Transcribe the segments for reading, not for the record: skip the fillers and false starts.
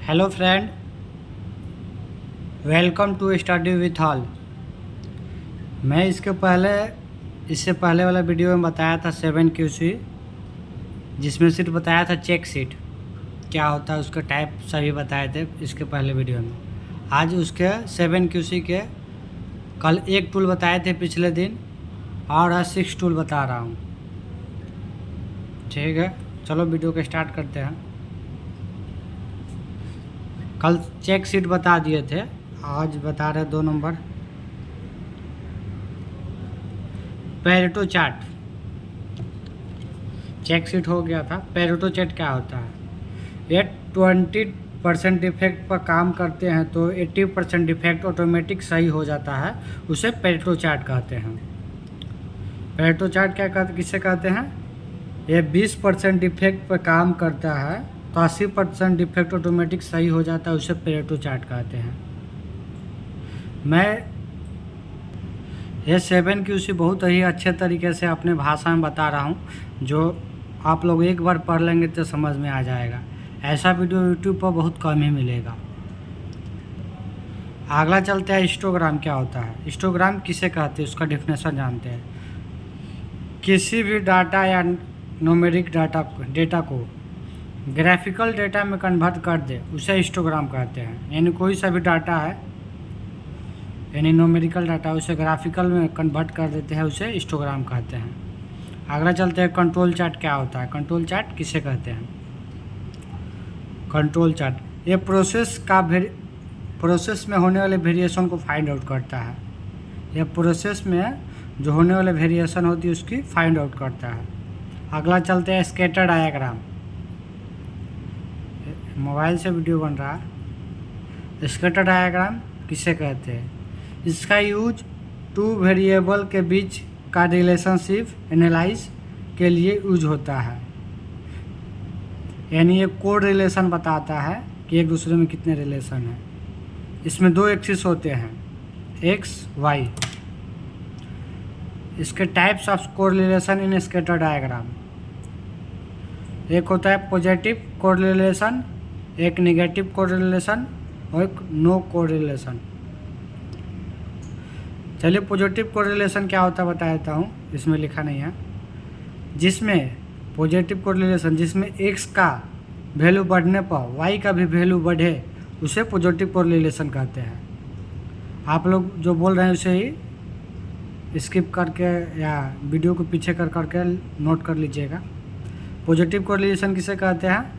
Hello friend, welcome to study with hall. मैं इससे पहले वाला वीडियो में बताया था 7QC, जिसमें सिर्फ बताया था चेक शीट क्या होता है, उसका टाइप सभी बताए थे इसके पहले वीडियो में। आज उसके 7QC के कल एक टूल बताए थे पिछले दिन, और आज 6 टूल बता रहा हूँ। ठीक है, चलो वीडियो को स्टार्ट करते हैं। कल चेक शीट बता दिए थे, आज बता रहे 2 number Pareto chart. Check sheet हो गया था। पेरेटो चार्ट क्या होता है? ये 20% डिफेक्ट पर काम करते हैं तो 80% डिफेक्ट ऑटोमेटिक सही हो जाता है, उसे पेरेटो चार्ट कहते हैं। पेरेटो चार्ट किससे कहते हैं? ये 20% डिफेक्ट पर काम करता है तो 80% डिफेक्ट ऑटोमेटिक सही हो जाता है, उसे पेरेटो चार्ट कहते हैं। मैं ये 7QC बहुत ही अच्छे तरीके से अपने भाषा में बता रहा हूँ, जो आप लोग एक बार पढ़ लेंगे तो समझ में आ जाएगा। ऐसा वीडियो यूट्यूब पर बहुत कम ही मिलेगा। अगला चलते हैं, हिस्टोग्राम क्या होता है। हिस्टोग्राम किसे कहते हैं, उसका डेफिनेशन जानते हैं। किसी भी डाटा या न्यूमेरिक डेटा को ग्राफिकल डेटा में कन्वर्ट कर दे, उसे हिस्टोग्राम कहते हैं। यानी कोई सा भी डाटा है, यानी न्यूमेरिकल डाटा, उसे ग्राफिकल में कन्वर्ट कर देते हैं, उसे हिस्टोग्राम कहते हैं। अगला चलते हैं, कंट्रोल चार्ट क्या होता है। कंट्रोल चार्ट किसे कहते हैं? कंट्रोल चार्ट ये प्रोसेस में होने वाले वेरिएशन को फाइंड आउट करता है। यह प्रोसेस में जो होने वाले वेरिएशन होती है उसकी फाइंड आउट करता है। अगला चलते हैं, स्कैटर डायग्राम। मोबाइल से वीडियो बन रहा है। स्कैटर डायग्राम किसे कहते हैं? इसका यूज 2 वेरिएबल के बीच का रिलेशनशिप एनालाइज के लिए यूज होता है। यानी ये कोड रिलेशन बताता है कि एक दूसरे में कितने रिलेशन हैं। इसमें 2 एक्सिस होते हैं, x, y। इसके types of correlation in scatter diagram, एक होता है पॉजिटिव कोरिलेशन, एक नेगेटिव कोरिलेशन और एक नो कोरिलेशन। चलिए, पॉजिटिव कोरिलेशन क्या होता है बता देता हूँ, इसमें लिखा नहीं है। जिसमें पॉजिटिव कोरिलेशन जिसमें x का वैल्यू बढ़ने पर y का भी वैल्यू बढ़े, उसे पॉजिटिव कोरिलेशन कहते हैं। आप लोग जो बोल रहे हैं उसे ही स्किप करके या वीडियो को पीछे कर करके नोट कर लीजिएगा। पॉजिटिव कोरिलेशन किसे कहते हैं?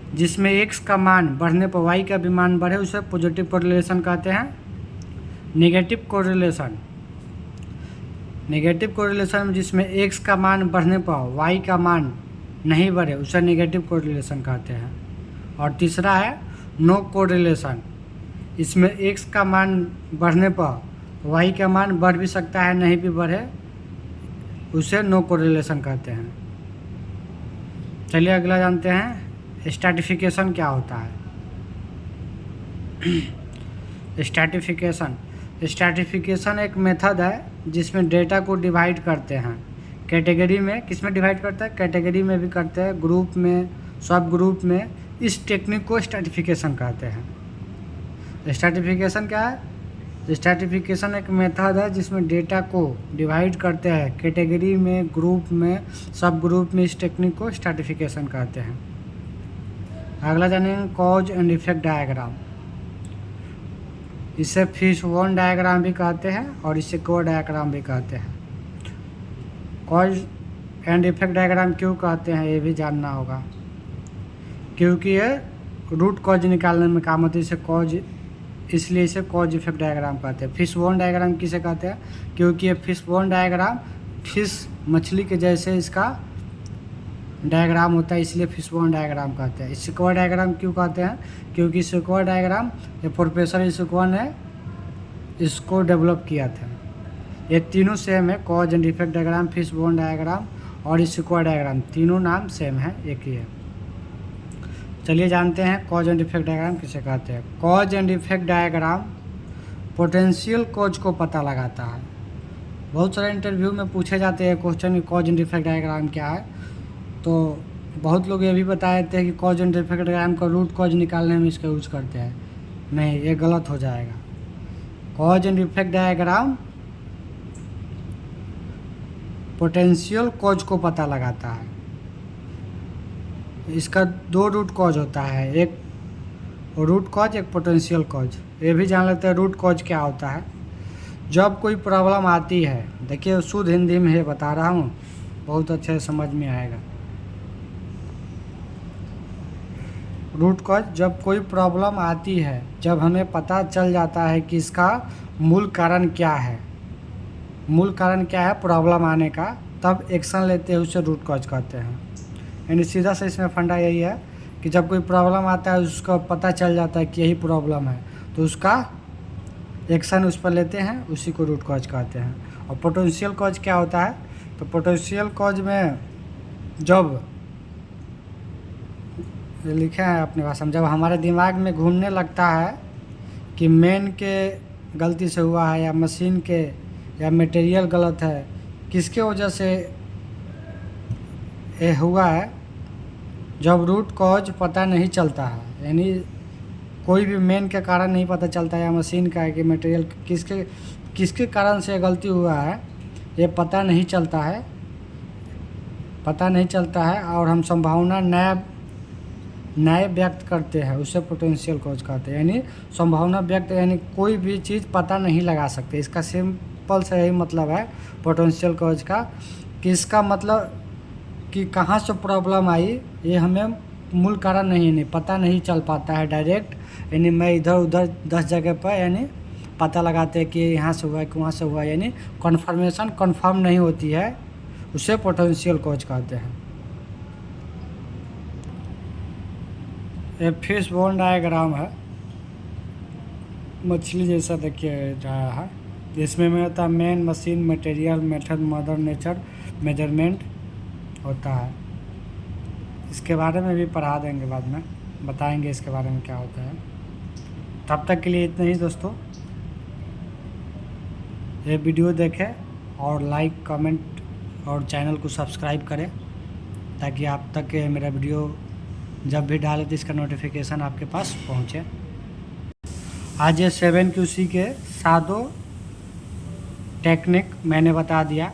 जिसमें x का मान बढ़ने पर y का भी मान बढ़े, उसे पॉजिटिव कोरिलेशन कहते हैं। नेगेटिव कोरिलेशन में जिसमें x का मान बढ़ने पर y का मान नहीं बढ़े, उसे नेगेटिव कोरिलेशन कहते हैं। और तीसरा है नो कोरिलेशन। इसमें x का मान बढ़ने पर y का मान बढ़ भी सकता है, नहीं भी बढ़े, उसे नो कोरिलेशन कहते हैं। चलिए अगला जानते हैं, स्ट्रैटिफिकेशन क्या होता है। स्ट्रैटिफिकेशन एक मेथड है जिसमें डेटा को डिवाइड करते हैं कैटेगरी में। किस में डिवाइड करते हैं? कैटेगरी में भी करते हैं, ग्रुप में, सब ग्रुप में। इस टेक्निक को स्ट्रैटिफिकेशन कहते हैं। स्ट्रैटिफिकेशन क्या है? स्ट्रैटिफिकेशन एक मेथड है जिसमें डेटा को डिवाइड करते हैं कैटेगरी में, ग्रुप में, सब ग्रुप में। इस टेक्निक को स्ट्रैटिफिकेशन कहते हैं। अगला जानेंगे, कॉज एंड इफेक्ट डायग्राम। इसे फिशबोन डायग्राम भी कहते हैं और इसे कोर डायग्राम भी कहते हैं। कॉज एंड इफेक्ट डायग्राम क्यों कहते हैं ये भी जानना होगा, क्योंकि ये रूट कॉज निकालने में काम होती है। इसलिए इसे कॉज इफेक्ट डायग्राम कहते हैं। फिशबोन डायग्राम किसे कहते हैं? क्योंकि ये फिशबोन डायग्राम फिश मछली के जैसे इसका डायग्राम होता है, इसलिए फिशबोन डायग्राम कहते हैं। स्क्वायर डायग्राम क्यों कहते हैं? क्योंकि स्क्वायर डायग्राम ये प्रोफेसर स्क्वायर ने इसको डेवलप किया था। ये तीनों सेम है, cause and effect diagram, fishbone diagram और स्क्वायर डायग्राम, तीनों नाम सेम है, एक ही है। चलिए जानते हैं कॉज एंड इफेक्ट डायग्राम किसे कहते हैं। Cause and effect diagram potential cause को पता लगाता है। बहुत सारे इंटरव्यू में पूछे जाते हैं question, cause and effect diagram क्या है, तो बहुत लोग ये भी बताए थे कि कॉज एंड इफेक्ट डायग्राम का रूट कॉज निकालने में इसका यूज करते हैं। नहीं, ये गलत हो जाएगा। Cause and effect diagram potential cause को पता लगाता है। इसका 2 रूट कॉज होता है, एक रूट कॉज, एक पोटेंशियल कॉज। ये भी जान लेते हैं रूट कॉज क्या होता है। जब कोई प्रॉब्लम आती है, देखिए शुद्ध हिंदी में बता रहा हूँ, बहुत अच्छे से समझ में आएगा। रूट कॉज, जब कोई प्रॉब्लम आती है, जब हमें पता चल जाता है कि इसका मूल कारण क्या है, मूल कारण क्या है प्रॉब्लम आने का, तब एक्शन लेते हैं, उसे रूट कॉज कहते हैं। यानी सीधा से इसमें फंडा यही है कि जब कोई प्रॉब्लम आता है, उसका पता चल जाता है कि यही प्रॉब्लम है, तो उसका एक्शन उस पर लेते हैं, उसी को रूट कॉज कहते हैं। और पोटेंशियल कॉज क्या होता है, तो पोटेंशियल कॉज में जब लिखे हैं अपने भाषा में, जब हमारे दिमाग में घूमने लगता है कि मेन के गलती से हुआ है, या मशीन के, या मटेरियल गलत है, किसके वजह से ये हुआ है, जब रूट कॉज पता नहीं चलता है, यानी कोई भी मेन के कारण नहीं पता चलता है, या मशीन का है कि मटेरियल किसके कारण से गलती हुआ है, ये पता नहीं चलता है, और हम संभावना नए व्यक्त करते हैं, उसे पोटेंशियल कॉज कहते हैं। यानी संभावना व्यक्त, यानी कोई भी चीज़ पता नहीं लगा सकते। इसका सिंपल से यही मतलब है पोटेंशियल कॉज का, कि इसका मतलब कि कहाँ से प्रॉब्लम आई, ये हमें मूल कारण नहीं पता नहीं चल पाता है डायरेक्ट। यानी मैं इधर उधर 10 जगह पर यानी पता लगाते हैं कि यहाँ से हुआ है कि वहाँ से हुआ है, यानी कन्फर्मेशन कंफर्म नहीं होती है, उसे पोटेंशियल कॉज कहते हैं। ये फिश बोन डायग्राम है, मछली जैसा देखिए रहा है। इसमें में होता है main, machine, material, method, mother nature, measurement होता है। इसके बारे में भी पढ़ा देंगे, बाद में बताएंगे इसके बारे में क्या होता है। तब तक के लिए इतना ही दोस्तों। ये वीडियो देखें और लाइक, कमेंट और चैनल को सब्सक्राइब करें, ताकि आप तक मेरा वीडियो जब भी डाले तो इसका नोटिफिकेशन आपके पास पहुँचे। आज ये 7QC के सादों टेक्निक मैंने बता दिया।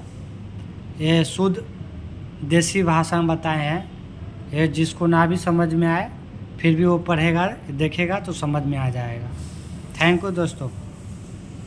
ये शुद्ध देसी भाषा में बताए हैं। ये जिसको ना भी समझ में आए, फिर भी वो पढ़ेगा, देखेगा तो समझ में आ जाएगा। थैंक यू दोस्तों।